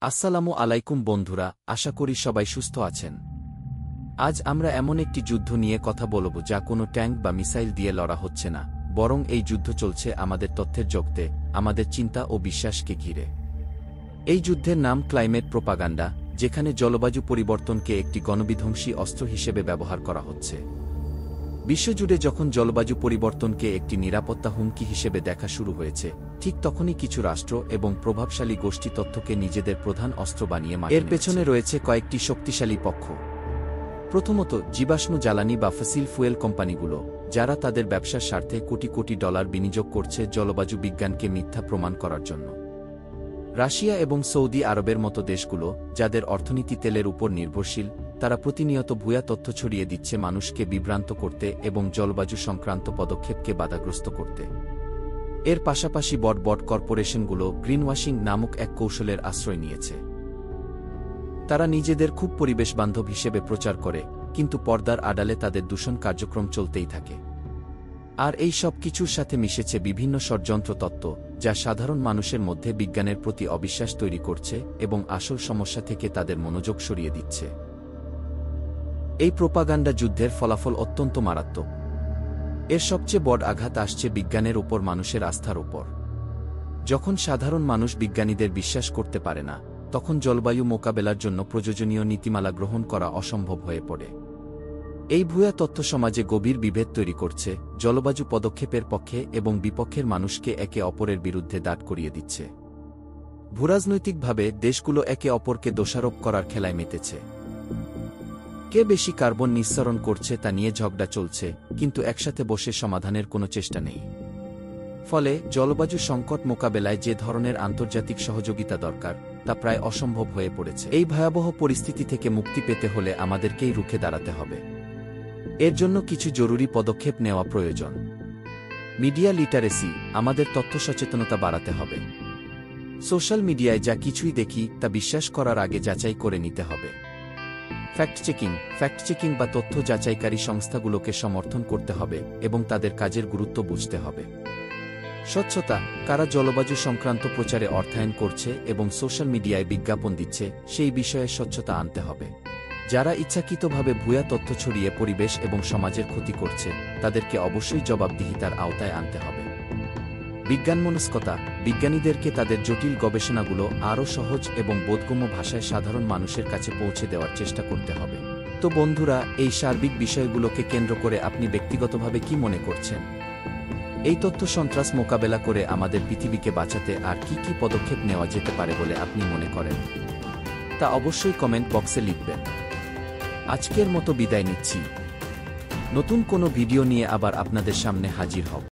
আসসালামু আলাইকুম বন্ধুরা, আশা করি সবাই সুস্থ আছেন। আজ আমরা এমন একটি যুদ্ধ নিয়ে কথা বলব যা কোনো ট্যাঙ্ক বা মিসাইল দিয়ে লড়া হচ্ছে না, বরং এই যুদ্ধ চলছে আমাদের তথ্যের জগতে, আমাদের চিন্তা ও বিশ্বাসকে ঘিরে। এই যুদ্ধের নাম ক্লাইমেট প্রোপাগান্ডা, যেখানে জলবায়ু পরিবর্তনকে একটি গণবিধ্বংসী অস্ত্র হিসেবে ব্যবহার করা হচ্ছে। বিশ্বজুড়ে যখন জলবায়ু পরিবর্তনকে একটি নিরাপত্তা হুমকি হিসেবে দেখা শুরু হয়েছে, ঠিক তখনই কিছু রাষ্ট্র এবং প্রভাবশালী গোষ্ঠী তথ্যকে নিজেদের প্রধান অস্ত্র বানিয়ে এর পেছনে রয়েছে কয়েকটি শক্তিশালী পক্ষ। প্রথমত, জীবাশ্ম জ্বালানি বা ফসিল ফুয়েল কোম্পানিগুলো, যারা তাদের ব্যবসার স্বার্থে কোটি কোটি ডলার বিনিয়োগ করছে জলবায়ু বিজ্ঞানকে মিথ্যা প্রমাণ করার জন্য। রাশিয়া এবং সৌদি আরবের মতো দেশগুলো, যাদের অর্থনীতি তেলের উপর নির্ভরশীল, তারা প্রতিনিয়ত ভুয়া তথ্য ছড়িয়ে দিচ্ছে মানুষকে বিভ্রান্ত করতে এবং জলবায়ু সংক্রান্ত পদক্ষেপকে বাধাগ্রস্ত করতে। এর পাশাপাশি বড় বড় কর্পোরেশনগুলো গ্রিনওয়াশিং নামক এক কৌশলের আশ্রয় নিয়েছে। তারা নিজেদের খুব পরিবেশবান্ধব হিসেবে প্রচার করে, কিন্তু পর্দার আড়ালে তাদের দূষণ কার্যক্রম চলতেই থাকে। আর এই সব কিছুর সাথে মিশেছে বিভিন্ন ষড়যন্ত্র তত্ত্ব, যা সাধারণ মানুষের মধ্যে বিজ্ঞানের প্রতি অবিশ্বাস তৈরি করছে এবং আসল সমস্যা থেকে তাদের মনোযোগ সরিয়ে দিচ্ছে। এই প্রোপাগান্ডা যুদ্ধের ফলাফল অত্যন্ত মারাত্মক। এর সবচেয়ে বড় আঘাত আসছে বিজ্ঞানের উপর মানুষের আস্থার উপর। যখন সাধারণ মানুষ বিজ্ঞানীদের বিশ্বাস করতে পারে না, তখন জলবায়ু মোকাবেলার জন্য প্রয়োজনীয় নীতিমালা গ্রহণ করা অসম্ভব হয়ে পড়ে। এই ভুয়া তথ্য সমাজে গভীর বিভেদ তৈরি করছে, জলবায়ু পদক্ষেপের পক্ষে এবং বিপক্ষের মানুষকে একে অপরের বিরুদ্ধে দাঁড় করিয়ে দিচ্ছে। ভূরাজনৈতিকভাবে দেশগুলো একে অপরকে দোষারোপ করার খেলায় মেতেছে। কে বেশি কার্বন নিঃসরণ করছে তা নিয়ে ঝগড়া চলছে, কিন্তু একসাথে বসে সমাধানের কোনো চেষ্টা নেই। ফলে জলবায়ু সংকট মোকাবেলায় যে ধরনের আন্তর্জাতিক সহযোগিতা দরকার, তা প্রায় অসম্ভব হয়ে পড়েছে। এই ভয়াবহ পরিস্থিতি থেকে মুক্তি পেতে হলে আমাদেরকেই রুখে দাঁড়াতে হবে। এর জন্য কিছু জরুরি পদক্ষেপ নেওয়া প্রয়োজন। মিডিয়া লিটারেসি, আমাদের তথ্য সচেতনতা বাড়াতে হবে। সোশ্যাল মিডিয়ায় যা কিছুই দেখি তা বিশ্বাস করার আগে যাচাই করে নিতে হবে। ফ্যাক্ট চেকিং বা তথ্য যাচাইকারী সংস্থাগুলোকে সমর্থন করতে হবে এবং তাদের কাজের গুরুত্ব বুঝতে হবে। স্বচ্ছতা, কারা জলবায়ু সংক্রান্ত প্রচারে অর্থায়ন করছে এবং সোশ্যাল মিডিয়ায় বিজ্ঞাপন দিচ্ছে, সেই বিষয়ে স্বচ্ছতা আনতে হবে। যারা ইচ্ছাকৃতভাবে ভুয়া তথ্য ছড়িয়ে পরিবেশ এবং সমাজের ক্ষতি করছে, তাদেরকে অবশ্যই জবাবদিহিতার আওতায় আনতে হবে। বিজ্ঞানমনস্কতা, বিজ্ঞানীদেরকে তাদের জটিল গবেষণাগুলো আরও সহজ এবং বোধগম্য ভাষায় সাধারণ মানুষের কাছে পৌঁছে দেওয়ার চেষ্টা করতে হবে। তো বন্ধুরা, এই সার্বিক বিষয়গুলোকে কেন্দ্র করে আপনি ব্যক্তিগতভাবে কি মনে করছেন? এই তথ্য সন্ত্রাস মোকাবেলা করে আমাদের পৃথিবীকে বাঁচাতে আর কি কি পদক্ষেপ নেওয়া যেতে পারে বলে আপনি মনে করেন, তা অবশ্যই কমেন্ট বক্সে লিখবেন। আজকের মতো বিদায় নিচ্ছি। নতুন কোনো ভিডিও নিয়ে আবার আপনাদের সামনে হাজির হব।